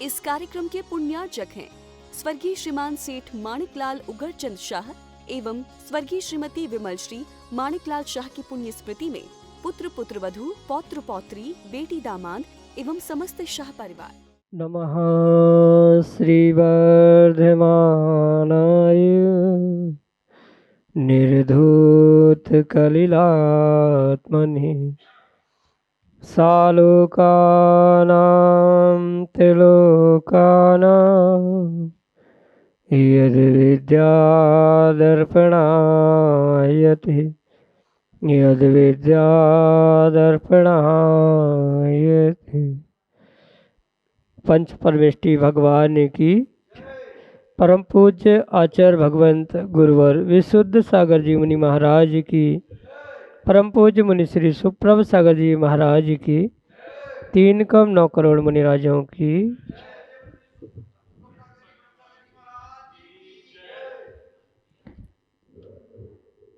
इस कार्यक्रम के पुण्यार्चक हैं स्वर्गीय श्रीमान सेठ माणिकलाल उगरचंद शाह एवं स्वर्गीय श्रीमती विमल श्री माणिकलाल शाह की पुण्य स्मृति में पुत्र पुत्रवधू पौत्र पौत्री बेटी दामाद एवं समस्त शाह परिवार। नमः श्रीवर्धमानाय निर्धूत कलिलात्मने सालोकानां त्रिलोकानां यद्विद्यादर्पणायते यद्विद्यादर्पणायते। पंच परमेष्टि भगवान की परम पूज्य आचार्य भगवंत गुरुवर विशुद्ध सागर जी मुनि महाराज की परम पूज्य मुनि श्री सुप्रभ सागर जी महाराज की 3,9 करोड़ मुनि राजाओं की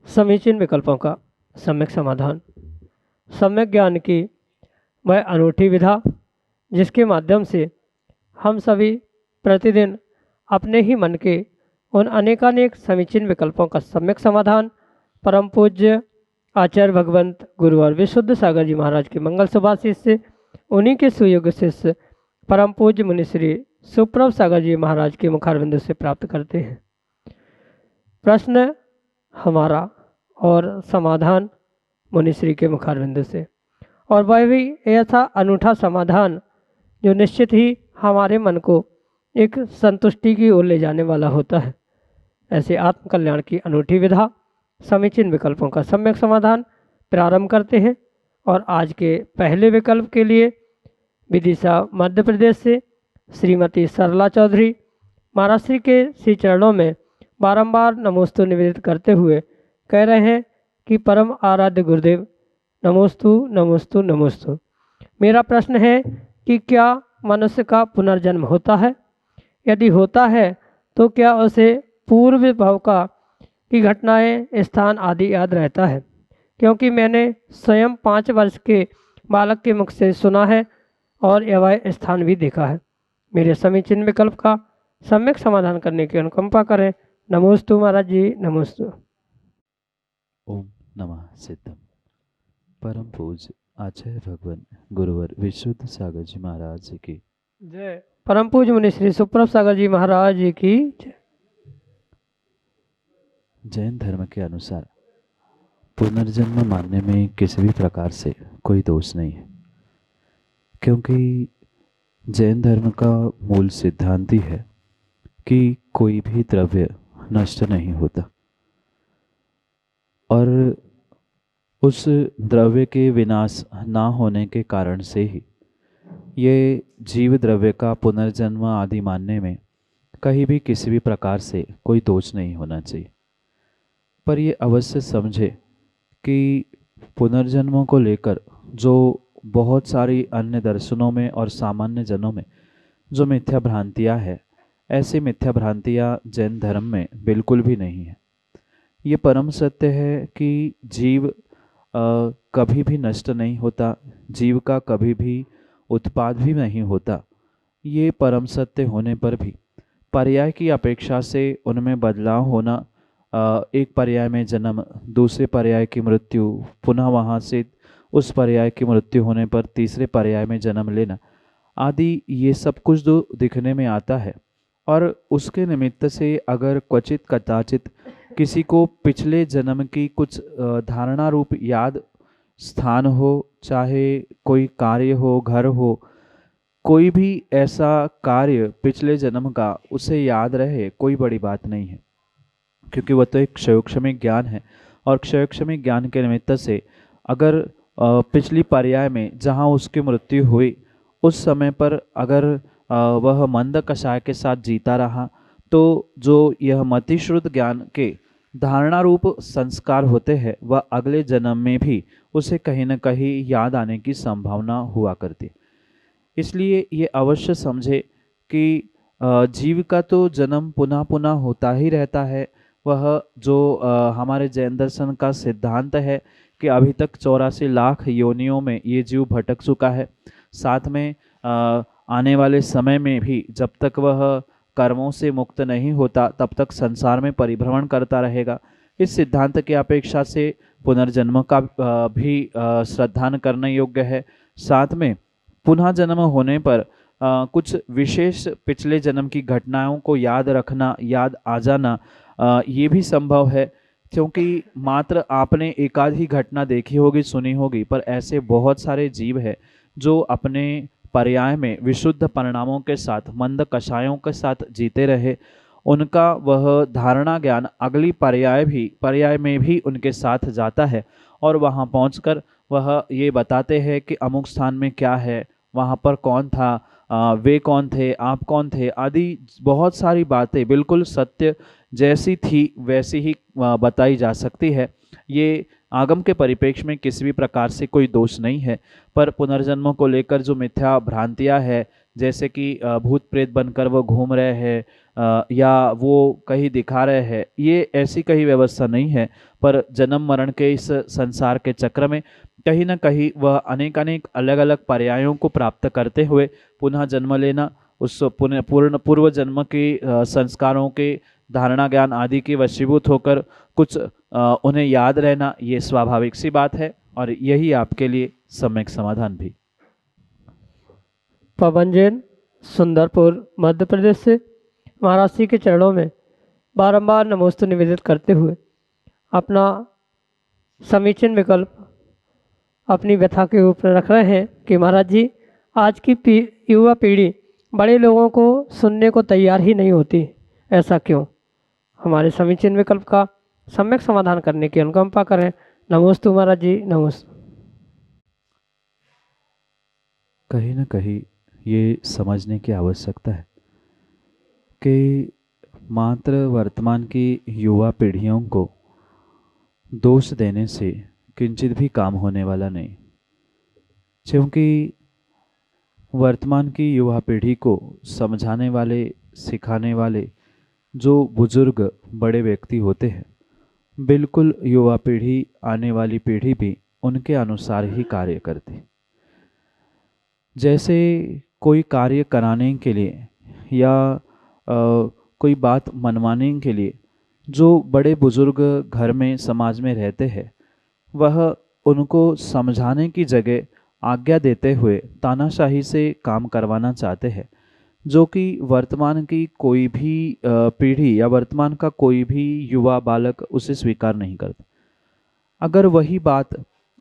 समीचीन विकल्पों का सम्यक समाधान। सम्यक ज्ञान की वह अनूठी विधा जिसके माध्यम से हम सभी प्रतिदिन अपने ही मन के उन अनेकानेक समीचीन विकल्पों का सम्यक समाधान परम पूज्य आचार्य भगवंत गुरुवर विशुद्ध सागर जी महाराज के मंगल सुभाषिष से उन्हीं के सुयोग्य शिष्य परम पूज्य मुनि श्री सुप्रभ सागर जी महाराज के मुखारविंद से प्राप्त करते हैं। प्रश्न हमारा और समाधान मुनिश्री के मुखारविंद से, और वह भी ऐसा अनूठा समाधान जो निश्चित ही हमारे मन को एक संतुष्टि की ओर ले जाने वाला होता है। ऐसे आत्मकल्याण की अनूठी विधा समीचीन विकल्पों का सम्यक समाधान प्रारंभ करते हैं। और आज के पहले विकल्प के लिए विदिशा मध्य प्रदेश से श्रीमती सरला चौधरी महाराज श्री के श्री चरणों में बारंबार नमोस्तु निवेदित करते हुए कह रहे हैं कि परम आराध्य गुरुदेव नमोस्तु नमोस्तु नमोस्तु। मेरा प्रश्न है कि क्या मनुष्य का पुनर्जन्म होता है? यदि होता है तो क्या उसे पूर्व भव का की घटनाएं स्थान आदि याद रहता है? क्योंकि मैंने स्वयं 5 वर्ष के बालक के मुख से सुना है और यह स्थान भी देखा है। मेरे समीचीन विकल्प का सम्यक समाधान करने की अनुकंपा करें। नमोस्तु महाराज जी, नमोस्तु। ओम नमः सिद्धम। परम पूज्य आचार्य भगवान गुरुवर विशुद्ध सागर जी महाराज जी की जय। परम पूज्य मुनि श्री सुप्रभ सागर जी महाराज जी की जय। जैन धर्म के अनुसार पुनर्जन्म मानने में किसी भी प्रकार से कोई दोष नहीं है, क्योंकि जैन धर्म का मूल सिद्धांत ही है कि कोई भी द्रव्य नष्ट नहीं होता और उस द्रव्य के विनाश ना होने के कारण से ही ये जीव द्रव्य का पुनर्जन्म आदि मानने में कहीं भी किसी भी प्रकार से कोई दोष नहीं होना चाहिए। पर ये अवश्य समझे कि पुनर्जन्मों को लेकर जो बहुत सारी अन्य दर्शनों में और सामान्य जनों में जो मिथ्या भ्रांतियाँ हैं, ऐसी मिथ्या भ्रांतियाँ जैन धर्म में बिल्कुल भी नहीं है। ये परम सत्य है कि जीव कभी भी नष्ट नहीं होता, जीव का कभी भी उत्पाद भी नहीं होता। ये परम सत्य होने पर भी पर्याय की अपेक्षा से उनमें बदलाव होना, एक पर्याय में जन्म, दूसरे पर्याय की मृत्यु, पुनः वहाँ से उस पर्याय की मृत्यु होने पर तीसरे पर्याय में जन्म लेना आदि, ये सब कुछ जो दिखने में आता है और उसके निमित्त से अगर क्वचित कदाचित किसी को पिछले जन्म की कुछ धारणा रूप याद स्थान हो, चाहे कोई कार्य हो, घर हो, कोई भी ऐसा कार्य पिछले जन्म का उसे याद रहे, कोई बड़ी बात नहीं है, क्योंकि वह तो एक क्षयोक्षमिक ज्ञान है। और क्षयोक्षमिक ज्ञान के निमित्त से अगर पिछली पर्याय में जहाँ उसकी मृत्यु हुई उस समय पर अगर वह मंद कषाय के साथ जीता रहा तो जो यह मतिश्रुत ज्ञान के धारणा रूप संस्कार होते हैं वह अगले जन्म में भी उसे कहीं न कहीं याद आने की संभावना हुआ करती। इसलिए ये अवश्य समझे कि जीव का तो जन्म पुनः पुनः होता ही रहता है। वह जो हमारे जैन दर्शन का सिद्धांत है कि अभी तक 84 लाख योनियों में ये जीव भटक चुका है। साथ में आने वाले समय में भी जब तक वह कर्मों से मुक्त नहीं होता तब तक संसार में परिभ्रमण करता रहेगा। इस सिद्धांत की अपेक्षा से पुनर्जन्म का भी श्रद्धान करने योग्य है। साथ में पुनः जन्म होने पर कुछ विशेष पिछले जन्म की घटनाओं को याद रखना, याद आ जाना, ये भी संभव है, क्योंकि मात्र आपने एकाध ही घटना देखी होगी, सुनी होगी, पर ऐसे बहुत सारे जीव हैं जो अपने पर्याय में विशुद्ध परिणामों के साथ, मंद कषायों के साथ जीते रहे। उनका वह धारणा ज्ञान अगली पर्याय में भी उनके साथ जाता है और वहाँ पहुंचकर वह ये बताते हैं कि अमुक स्थान में क्या है, वहाँ पर कौन था, वे कौन थे, आप कौन थे, आदि बहुत सारी बातें बिल्कुल सत्य जैसी थी वैसी ही बताई जा सकती है। ये आगम के परिप्रेक्ष्य में किसी भी प्रकार से कोई दोष नहीं है, पर पुनर्जन्मों को लेकर जो मिथ्या भ्रांतियाँ है, जैसे कि भूत प्रेत बनकर वो घूम रहे हैं या वो कहीं दिखा रहे हैं, ये ऐसी कहीं व्यवस्था नहीं है। पर जन्म मरण के इस संसार के चक्र में कहीं ना कहीं वह अनेक अलग अलग पर्यायों को प्राप्त करते हुए पुनः जन्म लेना, उस पूर्व जन्म के संस्कारों के धारणा ज्ञान आदि के वशीभूत होकर कुछ उन्हें याद रहना, ये स्वाभाविक सी बात है और यही आपके लिए सम्यक समाधान भी। पवन जैन, सुंदरपुर, मध्य प्रदेश से महाराज जी के चरणों में बारंबार नमोस्तु निवेदित करते हुए अपना समीचीन विकल्प अपनी व्यथा के रूप में रख रहे हैं कि महाराज जी, आज की युवा पीढ़ी बड़े लोगों को सुनने को तैयार ही नहीं होती, ऐसा क्यों? हमारे समीचीन विकल्प का सम्यक समाधान करने की अनुकंपा करें। नमोस्तु महाराज जी, नमोस्तु। कहीं ना कहीं ये समझने की आवश्यकता है कि मात्र वर्तमान की युवा पीढ़ियों को दोष देने से किंचित भी काम होने वाला नहीं, क्योंकि वर्तमान की युवा पीढ़ी को समझाने वाले, सिखाने वाले जो बुजुर्ग बड़े व्यक्ति होते हैं, बिल्कुल युवा पीढ़ी, आने वाली पीढ़ी भी उनके अनुसार ही कार्य करती। जैसे कोई कार्य कराने के लिए या कोई बात मनवाने के लिए जो बड़े बुजुर्ग घर में, समाज में रहते हैं, वह उनको समझाने की जगह आज्ञा देते हुए तानाशाही से काम करवाना चाहते हैं, जो कि वर्तमान की कोई भी पीढ़ी या वर्तमान का कोई भी युवा बालक उसे स्वीकार नहीं करता। अगर वही बात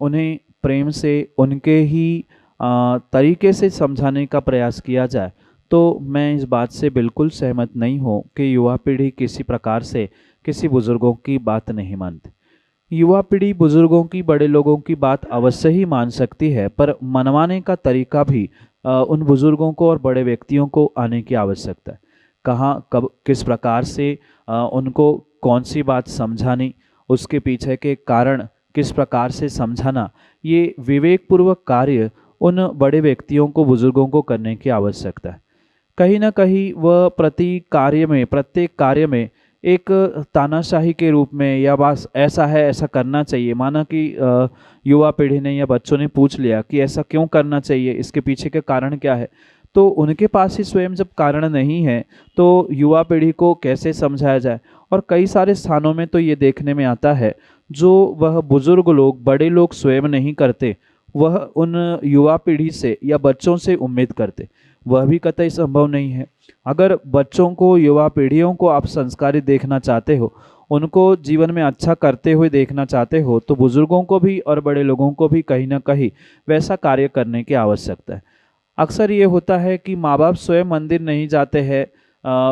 उन्हें प्रेम से, उनके ही तरीके से समझाने का प्रयास किया जाए, तो मैं इस बात से बिल्कुल सहमत नहीं हूँ कि युवा पीढ़ी किसी प्रकार से किसी बुजुर्गों की बात नहीं मानती। युवा पीढ़ी बुजुर्गों की, बड़े लोगों की बात अवश्य ही मान सकती है, पर मनवाने का तरीका भी उन बुजुर्गों को और बड़े व्यक्तियों को आने की आवश्यकता है। कहाँ, कब, किस प्रकार से उनको कौन सी बात समझानी, उसके पीछे के कारण किस प्रकार से समझाना, ये विवेकपूर्वक कार्य उन बड़े व्यक्तियों को, बुजुर्गों को करने की आवश्यकता है। कहीं ना कहीं वह प्रत्येक कार्य में एक तानाशाही के रूप में, या बस ऐसा है, ऐसा करना चाहिए, माना कि युवा पीढ़ी ने या बच्चों ने पूछ लिया कि ऐसा क्यों करना चाहिए, इसके पीछे के कारण क्या है, तो उनके पास ही स्वयं जब कारण नहीं है तो युवा पीढ़ी को कैसे समझाया जाए। और कई सारे स्थानों में तो ये देखने में आता है, जो वह बुजुर्ग लोग, बड़े लोग स्वयं नहीं करते, वह उन युवा पीढ़ी से या बच्चों से उम्मीद करते, वह भी कतई संभव नहीं है। अगर बच्चों को, युवा पीढ़ियों को आप संस्कारित देखना चाहते हो, उनको जीवन में अच्छा करते हुए देखना चाहते हो, तो बुजुर्गों को भी और बड़े लोगों को भी कहीं ना कहीं वैसा कार्य करने की आवश्यकता है। अक्सर ये होता है कि माँ बाप स्वयं मंदिर नहीं जाते हैं,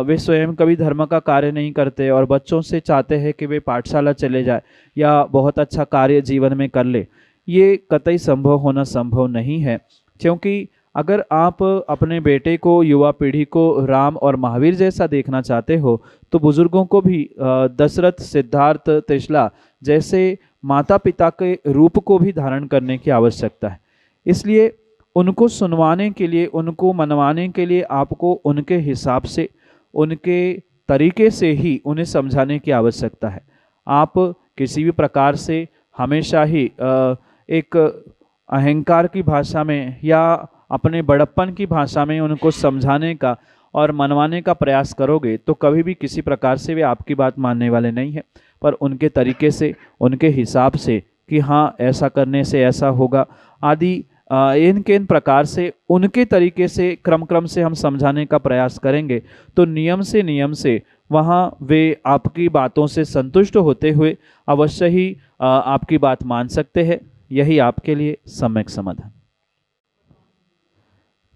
वे स्वयं कभी धर्म का कार्य नहीं करते और बच्चों से चाहते हैं कि वे पाठशाला चले जाए या बहुत अच्छा कार्य जीवन में कर ले। ये कतई संभव होना संभव नहीं है, क्योंकि अगर आप अपने बेटे को, युवा पीढ़ी को राम और महावीर जैसा देखना चाहते हो, तो बुजुर्गों को भी दशरथ, सिद्धार्थ, त्रिशला जैसे माता पिता के रूप को भी धारण करने की आवश्यकता है। इसलिए उनको सुनवाने के लिए, उनको मनवाने के लिए आपको उनके हिसाब से, उनके तरीके से ही उन्हें समझाने की आवश्यकता है। आप किसी भी प्रकार से हमेशा ही एक अहंकार की भाषा में या अपने बड़प्पन की भाषा में उनको समझाने का और मनवाने का प्रयास करोगे तो कभी भी किसी प्रकार से वे आपकी बात मानने वाले नहीं हैं। पर उनके तरीके से, उनके हिसाब से कि हाँ ऐसा करने से ऐसा होगा आदि इन प्रकार से उनके तरीके से क्रम से हम समझाने का प्रयास करेंगे तो नियम से वहाँ वे आपकी बातों से संतुष्ट होते हुए अवश्य ही आपकी बात मान सकते हैं। यही आपके लिए सम्यक समाधान।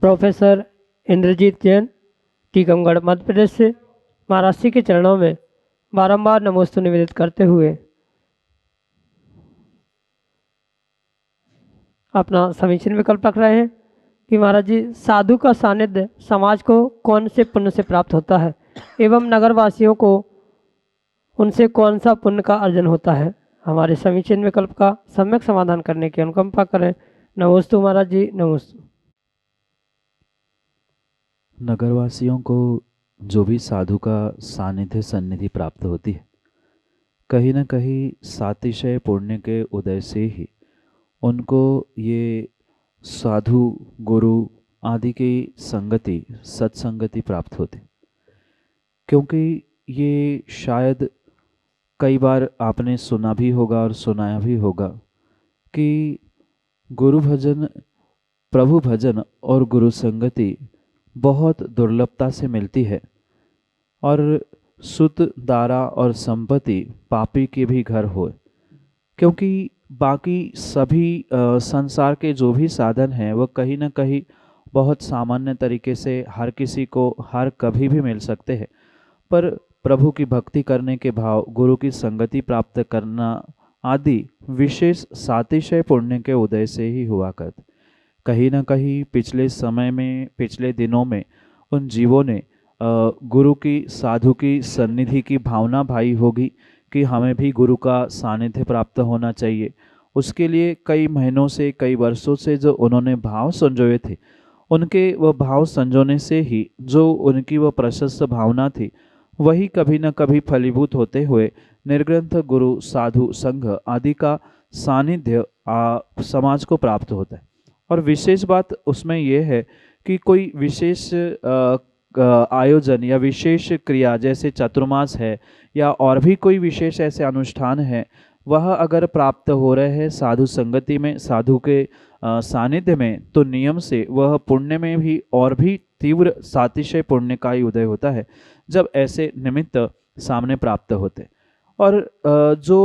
प्रोफेसर इंद्रजीत जैन, टीकमगढ़, मध्य प्रदेश से महाराज जी के चरणों में बारंबार नमोस्तु निवेदित करते हुए अपना समीचीन विकल्प रख रहे हैं कि महाराज जी, साधु का सानिध्य समाज को कौन से पुण्य से प्राप्त होता है एवं नगरवासियों को उनसे कौन सा पुण्य का अर्जन होता है। हमारे समीचीन विकल्प का सम्यक समाधान करने की अनुकंपा करें। नमोस्तु महाराज जी, नमोस्तु। नगरवासियों को जो भी साधु का सानिध्य सन्निधि प्राप्त होती है, कहीं न कहीं सातिशय पुण्य के उदय से ही उनको ये साधु गुरु आदि की संगति, सत्संगति प्राप्त होती। क्योंकि ये शायद कई बार आपने सुना भी होगा और सुनाया भी होगा कि गुरु भजन, प्रभु भजन और गुरु संगति बहुत दुर्लभता से मिलती है और सुत, दारा और संपत्ति पापी के भी घर हो। क्योंकि बाकी सभी संसार के जो भी साधन हैं वह कहीं न कहीं बहुत सामान्य तरीके से हर किसी को हर कभी भी मिल सकते हैं, पर प्रभु की भक्ति करने के भाव, गुरु की संगति प्राप्त करना आदि विशेष सातिशय पुण्य के उदय से ही हुआ करते। कहीं न कहीं पिछले समय में, पिछले दिनों में उन जीवों ने गुरु की, साधु की सन्निधि की भावना भाई होगी कि हमें भी गुरु का सानिध्य प्राप्त होना चाहिए। उसके लिए कई महीनों से, कई वर्षों से जो उन्होंने भाव संजोए थे, उनके वह भाव संजोने से ही जो उनकी वह प्रशस्त भावना थी वही कभी न कभी फलीभूत होते हुए निर्ग्रंथ गुरु, साधु, संघ आदि का सानिध्य समाज को प्राप्त होता है। और विशेष बात उसमें यह है कि कोई विशेष आयोजन या विशेष क्रिया जैसे चतुर्मास है या और भी कोई विशेष ऐसे अनुष्ठान है, वह अगर प्राप्त हो रहे हैं साधु संगति में, साधु के सानिध्य में, तो नियम से वह पुण्य में भी और भी तीव्र सातिशय पुण्य का ही उदय होता है जब ऐसे निमित्त सामने प्राप्त होते। और जो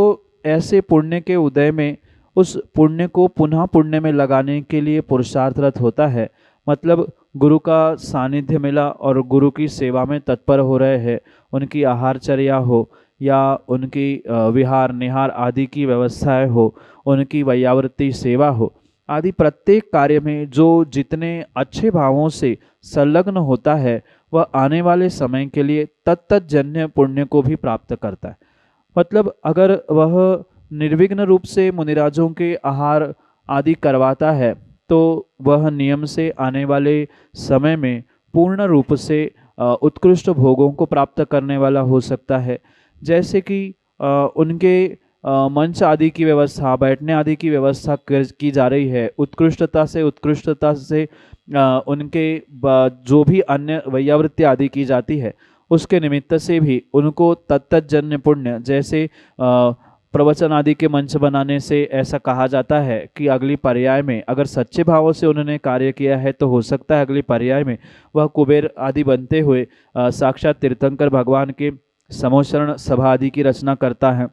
ऐसे पुण्य के उदय में उस पुण्य को पुनः पुण्य में लगाने के लिए पुरुषार्थरत होता है, मतलब गुरु का सानिध्य मिला और गुरु की सेवा में तत्पर हो रहे हैं, उनकी आहारचर्या हो या उनकी विहार निहार आदि की व्यवस्थाएं हो, उनकी वैयावृत्ति सेवा हो आदि प्रत्येक कार्य में जो जितने अच्छे भावों से संलग्न होता है वह आने वाले समय के लिए तत्तजन्य पुण्य को भी प्राप्त करता है। मतलब अगर वह निर्विघ्न रूप से मुनिराजों के आहार आदि करवाता है तो वह नियम से आने वाले समय में पूर्ण रूप से उत्कृष्ट भोगों को प्राप्त करने वाला हो सकता है। जैसे कि उनके मंच आदि की व्यवस्था, बैठने आदि की व्यवस्था की जा रही है, उत्कृष्टता से उनके जो भी अन्य वैयावृत्ति आदि की जाती है उसके निमित्त से भी उनको तत्तजन्य पुण्य, जैसे प्रवचन आदि के मंच बनाने से ऐसा कहा जाता है कि अगली पर्याय में अगर सच्चे भावों से उन्होंने कार्य किया है तो हो सकता है अगली पर्याय में वह कुबेर आदि बनते हुए साक्षात तीर्थंकर भगवान के समोशरण सभा आदि की रचना करता है।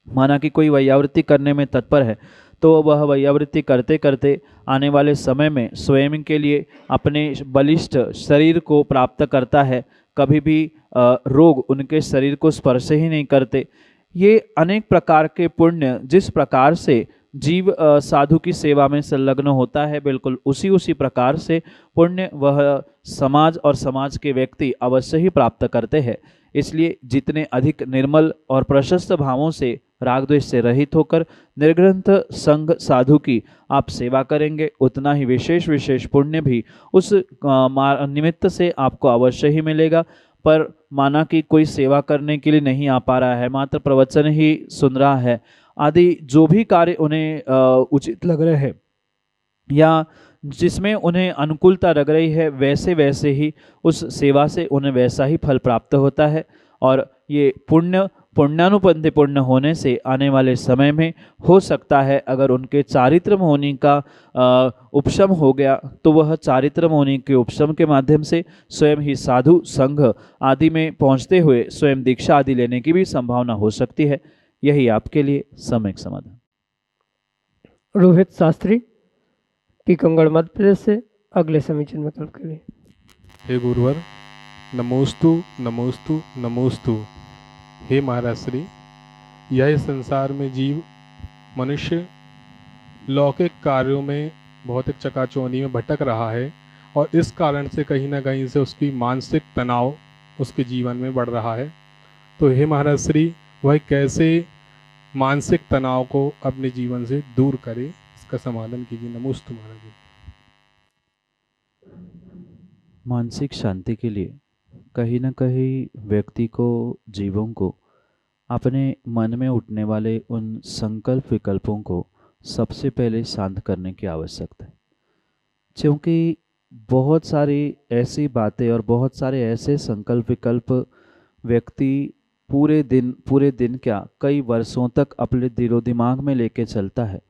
माना कि कोई वैयावृत्ति करने में तत्पर है तो वह वैयावृत्ति करते करते आने वाले समय में स्वयं के लिए अपने बलिष्ठ शरीर को प्राप्त करता है, कभी भी रोग उनके शरीर को स्पर्श ही नहीं करते। ये अनेक प्रकार के पुण्य जिस प्रकार से जीव साधु की सेवा में संलग्न होता है, बिल्कुल उसी प्रकार से पुण्य वह समाज और समाज के व्यक्ति अवश्य ही प्राप्त करते हैं। इसलिए जितने अधिक निर्मल और प्रशस्त भावों से राग द्वेष से रहित होकर निर्ग्रंथ संघ साधु की आप सेवा करेंगे, उतना ही विशेष पुण्य भी उस निमित्त से आपको अवश्य ही मिलेगा। पर माना कि कोई सेवा करने के लिए नहीं आ पा रहा है, मात्र प्रवचन ही सुन रहा है आदि जो भी कार्य उन्हें उचित लग रहे हैं या जिसमें उन्हें अनुकूलता लग रही है वैसे वैसे ही उस सेवा से उन्हें वैसा ही फल प्राप्त होता है। और ये पुण्यानुपंथी पुण्य होने से आने वाले समय में हो सकता है अगर उनके चारित्र होने का उपशम हो गया तो वह चारित्र होने के उपशम के माध्यम से स्वयं ही साधु संघ आदि में पहुंचते हुए स्वयं दीक्षा आदि लेने की भी संभावना हो सकती है। यही आपके लिए सम्यक समाधान। रोहित शास्त्री टीकमगढ़ मध्य प्रदेश से अगले समीचीन विकल्प के लिए। हे गुरुवर, नमोस्तु नमोस्तु नमोस्तु। हे महाराज श्री, यह संसार में जीव मनुष्य लौकिक कार्यों में भौतिक चकाचौंधी में भटक रहा है और इस कारण से कहीं ना कहीं से उसकी मानसिक तनाव उसके जीवन में बढ़ रहा है। तो हे महाराज श्री, वह कैसे मानसिक तनाव को अपने जीवन से दूर करे, इसका समाधान कीजिए। नमोस्तु महाराज जी। मानसिक शांति के लिए कहीं न कहीं व्यक्ति को, जीवों को अपने मन में उठने वाले उन संकल्प विकल्पों को सबसे पहले शांत करने की आवश्यकता है। क्योंकि बहुत सारी ऐसी बातें और बहुत सारे ऐसे संकल्प विकल्प व्यक्ति पूरे दिन क्या कई वर्षों तक अपने दिलो दिमाग में लेके चलता है,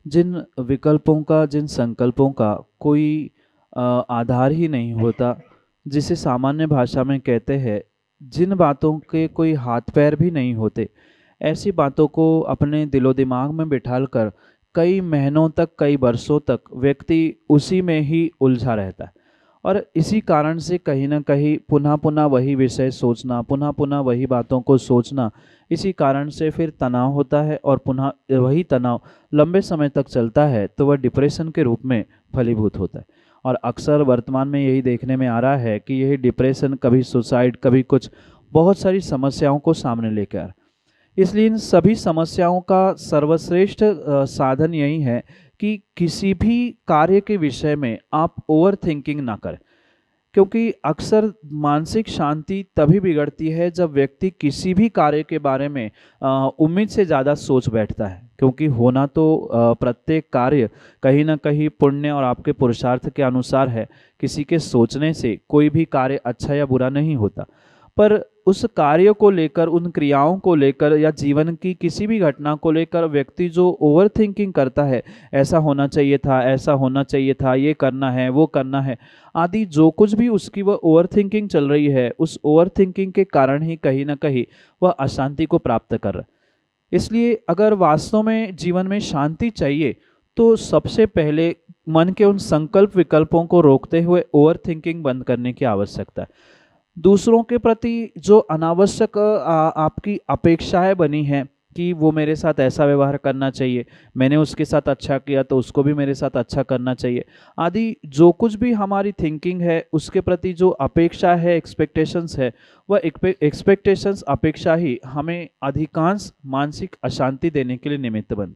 जिन विकल्पों का, जिन संकल्पों का कोई आधार ही नहीं होता, जिसे सामान्य भाषा में कहते हैं जिन बातों के कोई हाथ पैर भी नहीं होते, ऐसी बातों को अपने दिलो दिमाग में बिठाल कर कई महीनों तक, कई वर्षों तक व्यक्ति उसी में ही उलझा रहता है। और इसी कारण से कहीं ना कहीं पुनः पुनः वही विषय सोचना, पुनः पुनः वही बातों को सोचना, इसी कारण से फिर तनाव होता है और पुनः वही तनाव लंबे समय तक चलता है तो वह डिप्रेशन के रूप में फलीभूत होता है। और अक्सर वर्तमान में यही देखने में आ रहा है कि यही डिप्रेशन कभी सुसाइड, कभी कुछ बहुत सारी समस्याओं को सामने लेकर आ रहा है। इसलिए इन सभी समस्याओं का सर्वश्रेष्ठ साधन यही है कि किसी भी कार्य के विषय में आप ओवर थिंकिंग ना करें, क्योंकि अक्सर मानसिक शांति तभी बिगड़ती है जब व्यक्ति किसी भी कार्य के बारे में उम्मीद से ज़्यादा सोच बैठता है। क्योंकि होना तो प्रत्येक कार्य कहीं ना कहीं पुण्य और आपके पुरुषार्थ के अनुसार है। किसी के सोचने से कोई भी कार्य अच्छा या बुरा नहीं होता, पर उस कार्य को लेकर, उन क्रियाओं को लेकर या जीवन की किसी भी घटना को लेकर व्यक्ति जो ओवर थिंकिंग करता है, ऐसा होना चाहिए था, ऐसा होना चाहिए था, ये करना है, वो करना है आदि, जो कुछ भी उसकी वह ओवर थिंकिंग चल रही है, उस ओवर थिंकिंग के कारण ही कहीं ना कहीं वह अशांति को प्राप्त कर रहा है। इसलिए अगर वास्तव में जीवन में शांति चाहिए तो सबसे पहले मन के उन संकल्प विकल्पों को रोकते हुए ओवर थिंकिंग बंद करने की आवश्यकता है। दूसरों के प्रति जो अनावश्यक आपकी अपेक्षाएं बनी हैं कि वो मेरे साथ ऐसा व्यवहार करना चाहिए, मैंने उसके साथ अच्छा किया तो उसको भी मेरे साथ अच्छा करना चाहिए आदि, जो कुछ भी हमारी थिंकिंग है उसके प्रति जो अपेक्षा है, एक्सपेक्टेशंस है, वह एक्सपेक्टेशंस, अपेक्षा ही हमें अधिकांश मानसिक अशांति देने के लिए निमित्त बन।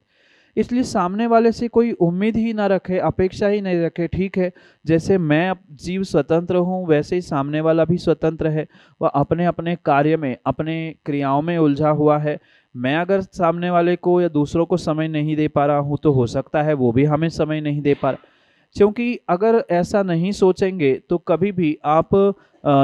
इसलिए सामने वाले से कोई उम्मीद ही ना रखे, अपेक्षा ही नहीं रखे। ठीक है, जैसे मैं जीव स्वतंत्र हूँ वैसे ही सामने वाला भी स्वतंत्र है, वह अपने अपने कार्य में, अपने क्रियाओं में उलझा हुआ है। मैं अगर सामने वाले को या दूसरों को समय नहीं दे पा रहा हूँ तो हो सकता है वो भी हमें समय नहीं दे पा रहा। क्योंकि अगर ऐसा नहीं सोचेंगे तो कभी भी आप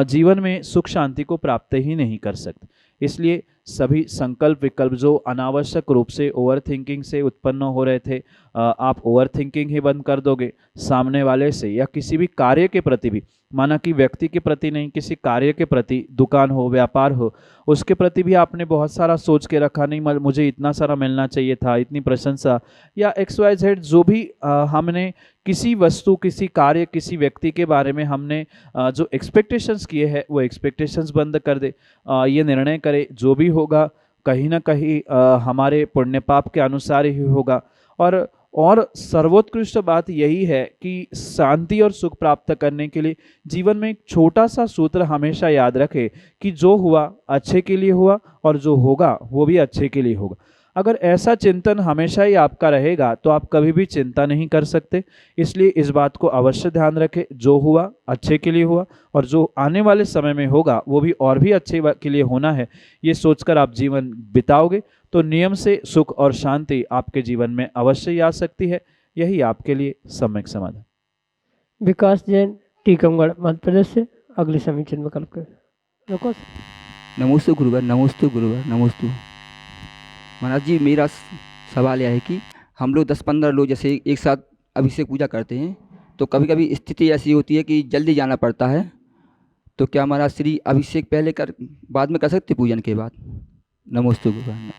जीवन में सुख शांति को प्राप्त ही नहीं कर सकते। इसलिए सभी संकल्प विकल्प जो अनावश्यक रूप से ओवर थिंकिंग से उत्पन्न हो रहे थे, आप ओवर थिंकिंग ही बंद कर दोगे। सामने वाले से या किसी भी कार्य के प्रति भी, माना कि व्यक्ति के प्रति नहीं, किसी कार्य के प्रति, दुकान हो, व्यापार हो, उसके प्रति भी आपने बहुत सारा सोच के रखा, नहीं मुझे इतना सारा मिलना चाहिए था, इतनी प्रशंसा या XYZ, जो भी हमने किसी वस्तु, किसी कार्य, किसी व्यक्ति के बारे में हमने जो एक्सपेक्टेशंस किए हैं वो एक्सपेक्टेशंस बंद कर दे। ये निर्णय करे जो भी होगा कहीं ना कहीं हमारे पुण्य पाप के अनुसार ही होगा। और सर्वोत्कृष्ट बात यही है कि शांति और सुख प्राप्त करने के लिए जीवन में एक छोटा सा सूत्र हमेशा याद रखें कि जो हुआ अच्छे के लिए हुआ और जो होगा वो भी अच्छे के लिए होगा। अगर ऐसा चिंतन हमेशा ही आपका रहेगा तो आप कभी भी चिंता नहीं कर सकते। इसलिए इस बात को अवश्य ध्यान रखें, जो हुआ अच्छे के लिए हुआ और जो आने वाले समय में होगा वो भी और भी अच्छे के लिए होना है। ये सोचकर आप जीवन बिताओगे तो नियम से सुख और शांति आपके जीवन में अवश्य ही आ सकती है। यही आपके लिए सम्यक समाधान। विकास जैन, टीकमगढ़, मध्य प्रदेश से अगले समीचीन विकल्प के रुको। नमोस्तु गुरुवर, नमोस्तु गुरुवर, नमोस्तु। महाराज जी, मेरा सवाल यह है कि हम लोग 10-15 लोग जैसे एक साथ अभिषेक पूजा करते हैं, तो कभी कभी स्थिति ऐसी होती है कि जल्दी जाना पड़ता है, तो क्या महाराज श्री अभिषेक पहले कर बाद में कर सकते पूजन के बाद? नमोस्तु गुरुवर।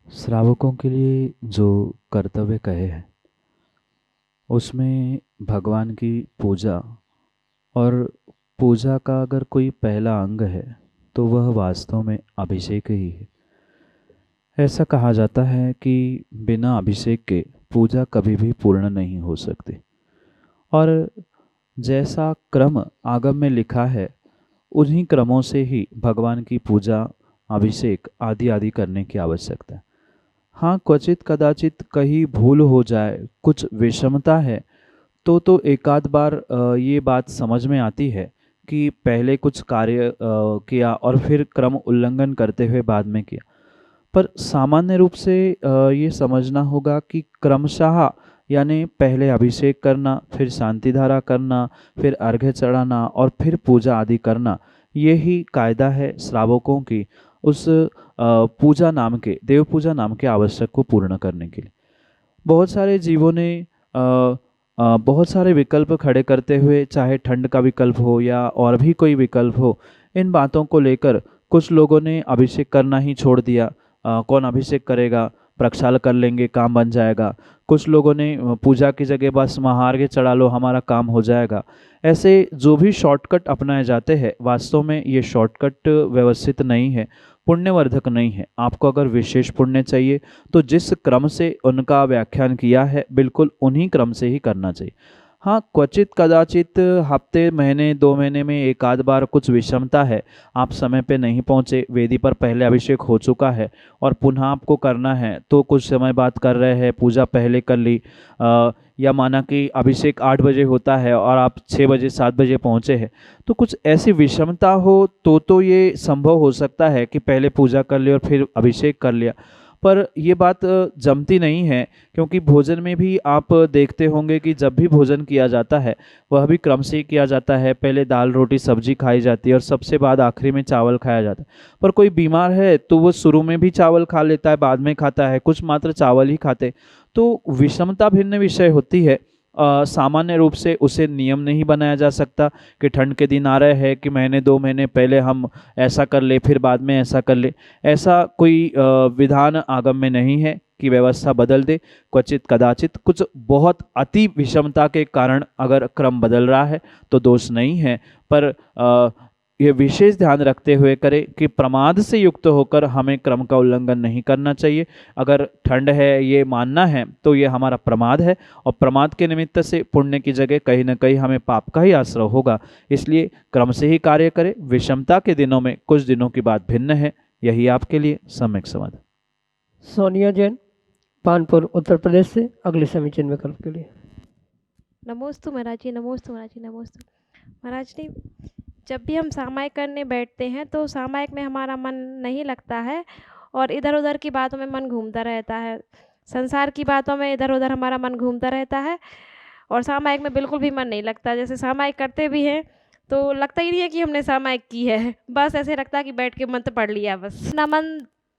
श्रावकों के लिए जो कर्तव्य कहे हैं उसमें भगवान की पूजा, और पूजा का अगर कोई पहला अंग है तो वह वास्तव में अभिषेक ही है। ऐसा कहा जाता है कि बिना अभिषेक के पूजा कभी भी पूर्ण नहीं हो सकती, और जैसा क्रम आगम में लिखा है उन्हीं क्रमों से ही भगवान की पूजा, अभिषेक आदि आदि करने की आवश्यकता है। हाँ, क्वचित कदाचित कहीं भूल हो जाए, कुछ विषमता है तो एकाध बार ये बात समझ में आती है कि पहले कुछ कार्य किया और फिर क्रम उल्लंघन करते हुए बाद में किया। पर सामान्य रूप से ये समझना होगा कि क्रमशः, यानी पहले अभिषेक करना, फिर शांति धारा करना, फिर अर्घ्य चढ़ाना और फिर पूजा आदि करना, यही कायदा है श्रावकों की उस पूजा नाम के, देव पूजा नाम के आवश्यक को पूर्ण करने के लिए। बहुत सारे जीवों ने बहुत सारे विकल्प खड़े करते हुए, चाहे ठंड का विकल्प हो या और भी कोई विकल्प हो, इन बातों को लेकर कुछ लोगों ने अभिषेक करना ही छोड़ दिया। कौन अभिषेक करेगा, प्रक्षाल कर लेंगे, काम बन जाएगा। कुछ लोगों ने पूजा की जगह बस महार्घ्य चढ़ा लो, हमारा काम हो जाएगा। ऐसे जो भी शॉर्टकट अपनाए जाते हैं, वास्तव में ये शॉर्टकट व्यवस्थित नहीं है, पुण्यवर्धक नहीं है। आपको अगर विशेष पुण्य चाहिए तो जिस क्रम से उनका व्याख्यान किया है, बिल्कुल उन्हीं क्रम से ही करना चाहिए। हाँ, क्वचित कदाचित हफ्ते, महीने, 2 महीने में एक आध बार कुछ विषमता है, आप समय पे नहीं पहुँचे, वेदी पर पहले अभिषेक हो चुका है और पुनः आपको करना है, तो कुछ समय बाद कर रहे हैं, पूजा पहले कर ली, या माना कि अभिषेक 8 बजे होता है और आप 6 बजे 7 बजे पहुँचे हैं, तो कुछ ऐसी विषमता हो तो ये संभव हो सकता है कि पहले पूजा कर लिया और फिर अभिषेक कर लिया। पर ये बात जमती नहीं है, क्योंकि भोजन में भी आप देखते होंगे कि जब भी भोजन किया जाता है वह भी क्रम से ही किया जाता है। पहले दाल रोटी सब्जी खाई जाती है और सबसे बाद आखिरी में चावल खाया जाता है। पर कोई बीमार है तो वो शुरू में भी चावल खा लेता है, बाद में खाता है, कुछ मात्र चावल ही खाते। तो विषमता भिन्न विषय होती है। सामान्य रूप से उसे नियम नहीं बनाया जा सकता कि ठंड के दिन आ रहे हैं कि महीने 2 महीने पहले हम ऐसा कर ले, फिर बाद में ऐसा कर ले। ऐसा कोई विधान आगम में नहीं है कि व्यवस्था बदल दे। क्वचित कदाचित कुछ बहुत अति विषमता के कारण अगर क्रम बदल रहा है तो दोष नहीं है, पर ये विशेष ध्यान रखते हुए करें कि प्रमाद से युक्त होकर हमें क्रम का उल्लंघन नहीं करना चाहिए। अगर ठंड है ये मानना है तो ये हमारा प्रमाद है, और प्रमाद के निमित्त से पुण्य की जगह कहीं न कहीं हमें पाप का ही आश्रय होगा। इसलिए क्रम से ही कार्य करें। विषमता के दिनों में कुछ दिनों की बात भिन्न है। यही आपके लिए सम्यक समाधान। सोनिया जैन, कानपुर, उत्तर प्रदेश से अगले समीचीन विकल्प के लिए। नमोस्तु महाराज जी, नमोस्तु महाराज जी, नमोस्तु महाराज जी। जब भी हम सामायिक करने बैठते हैं तो सामायिक में हमारा मन नहीं लगता है और इधर उधर की बातों में मन घूमता रहता है। संसार की बातों में इधर उधर हमारा मन घूमता रहता है और सामायिक में बिल्कुल भी मन नहीं लगता। जैसे सामायिक करते भी हैं तो लगता ही नहीं है कि हमने सामायिक की है, बस ऐसे लगता है कि बैठ के मंत्र पढ़ लिया बस। अपना मन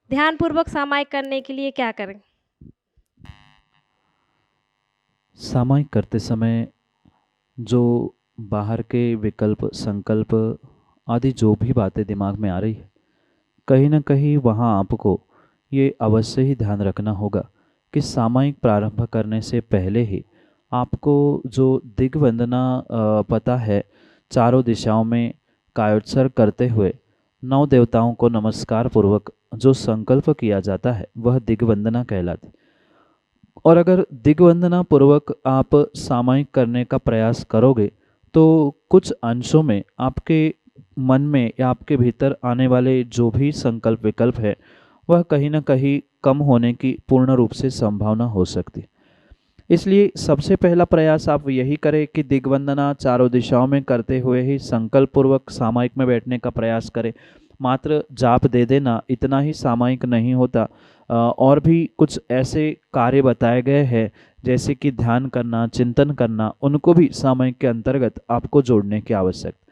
ध्यानपूर्वक सामायिक करने के लिए क्या करें? सामायिक करते समय जो बाहर के विकल्प, संकल्प आदि जो भी बातें दिमाग में आ रही है, कहीं ना कहीं वहाँ आपको ये अवश्य ही ध्यान रखना होगा कि सामायिक प्रारंभ करने से पहले ही आपको जो दिग्वंदना पता है, चारों दिशाओं में कायोत्सर्ग करते हुए 9 देवताओं को नमस्कार पूर्वक जो संकल्प किया जाता है वह दिग्वंदना कहलाती। और अगर दिग्वंदना पूर्वक आप सामायिक करने का प्रयास करोगे तो कुछ अंशों में आपके मन में या आपके भीतर आने वाले जो भी संकल्प विकल्प है वह कहीं ना कहीं कम होने की पूर्ण रूप से संभावना हो सकती है। इसलिए सबसे पहला प्रयास आप यही करें कि दिग्वंदना चारों दिशाओं में करते हुए ही संकल्प पूर्वक सामायिक में बैठने का प्रयास करें। मात्र जाप दे देना इतना ही सामायिक नहीं होता। और भी कुछ ऐसे कार्य बताए गए हैं जैसे कि ध्यान करना, चिंतन करना, उनको भी सामायिक के अंतर्गत आपको जोड़ने की आवश्यकता।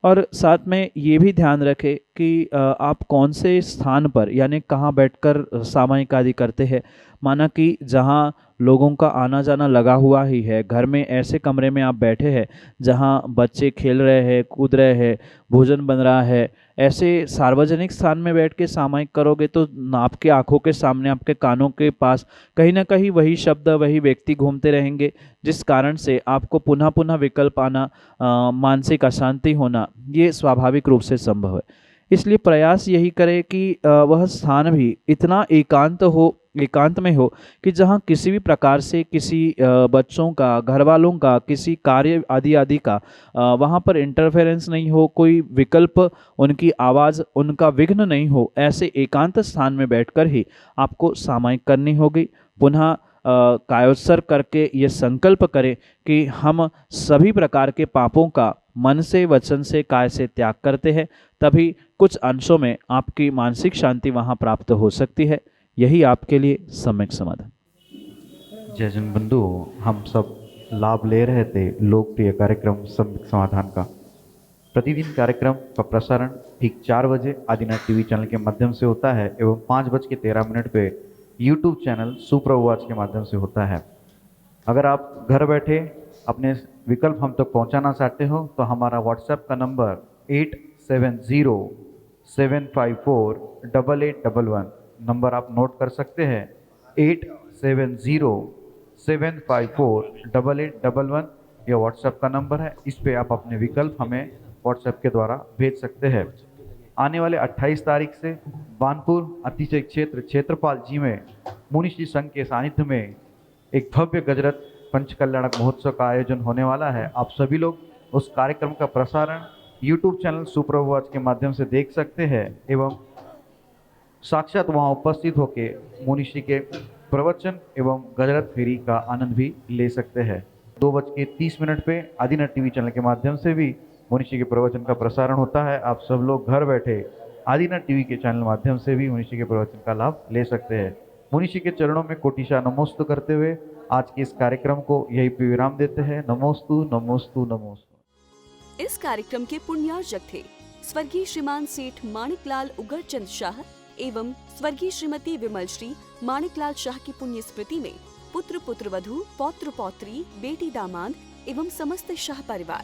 और साथ में ये भी ध्यान रखें कि आप कौन से स्थान पर यानी कहाँ बैठकर सामायिक आदि करते हैं। माना कि जहाँ लोगों का आना जाना लगा हुआ ही है, घर में ऐसे कमरे में आप बैठे हैं जहाँ बच्चे खेल रहे हैं, कूद रहे हैं, भोजन बन रहा है, ऐसे सार्वजनिक स्थान में बैठ के सामायिक करोगे तो आपके आंखों के सामने, आपके कानों के पास कहीं ना कहीं वही शब्द, वही व्यक्ति घूमते रहेंगे, जिस कारण से आपको पुनः पुनः विकल्प आना, मानसिक अशांति होना, ये स्वाभाविक रूप से संभव है। इसलिए प्रयास यही करें कि वह स्थान भी इतना एकांत में हो कि जहाँ किसी भी प्रकार से किसी बच्चों का, घर वालों का, किसी कार्य आदि का वहाँ पर इंटरफेरेंस नहीं हो, कोई विकल्प, उनकी आवाज़, उनका विघ्न नहीं हो। ऐसे एकांत स्थान में बैठकर ही आपको सामायिक करनी होगी। पुनः कायोत्सर्ग करके ये संकल्प करें कि हम सभी प्रकार के पापों का मन से, वचन से, काय से त्याग करते हैं, तभी कुछ अंशों में आपकी मानसिक शांति वहाँ प्राप्त हो सकती है। यही आपके लिए सम्यक समाधान। जय जन बंधु, हम सब लाभ ले रहे थे लोकप्रिय कार्यक्रम सम्यक समाधान का। प्रतिदिन कार्यक्रम का प्रसारण ठीक 4 बजे आदिनाथ टीवी चैनल के माध्यम से होता है एवं 5:13 पे यूट्यूब चैनल सुप्रभुवाच के माध्यम से होता है। अगर आप घर बैठे अपने विकल्प हम तक पहुंचाना चाहते हो तो हमारा व्हाट्सएप का नंबर 8707548811 नंबर आप नोट कर सकते हैं। 8707548811 यह व्हाट्सएप का नंबर है। इस पे आप अपने विकल्प हमें व्हाट्सएप के द्वारा भेज सकते हैं। आने वाले 28 तारीख से बानपुर अतिशय क्षेत्रपाल जी में मुनिश्री संघ के सानिध्य में एक भव्य गजरत पंचकल्याणक महोत्सव का आयोजन होने वाला है। आप सभी लोग उस कार्यक्रम का प्रसारण यूट्यूब चैनल सुप्रभुवाच के माध्यम से देख सकते हैं एवं साक्षात वहाँ उपस्थित होकर मुनिश्री के प्रवचन एवं गजरत फेरी का आनंद भी ले सकते हैं। 2:30 पे आदिनाथ टीवी चैनल के माध्यम से भी मुनिश्री के प्रवचन का प्रसारण होता है। आप सब लोग घर बैठे आदिनाथ टीवी के चैनल माध्यम से भी मुनिश्री के प्रवचन का लाभ ले सकते हैं। मुनिश्री के चरणों में कोटिशा नमोस्तु करते हुए आज के इस कार्यक्रम को यही पे विराम देते हैं। नमोस्तु नमोस्तु नमोस्तु। इस कार्यक्रम के पुण्यार्जक थे स्वर्गीय श्रीमान सेठ माणिकलाल उगरचंद शाह एवं स्वर्गीय श्रीमती विमल श्री माणिकलाल शाह की पुण्य स्मृति में पुत्र पुत्रवधू, पौत्र पौत्री, बेटी दामाद एवं समस्त शाह परिवार।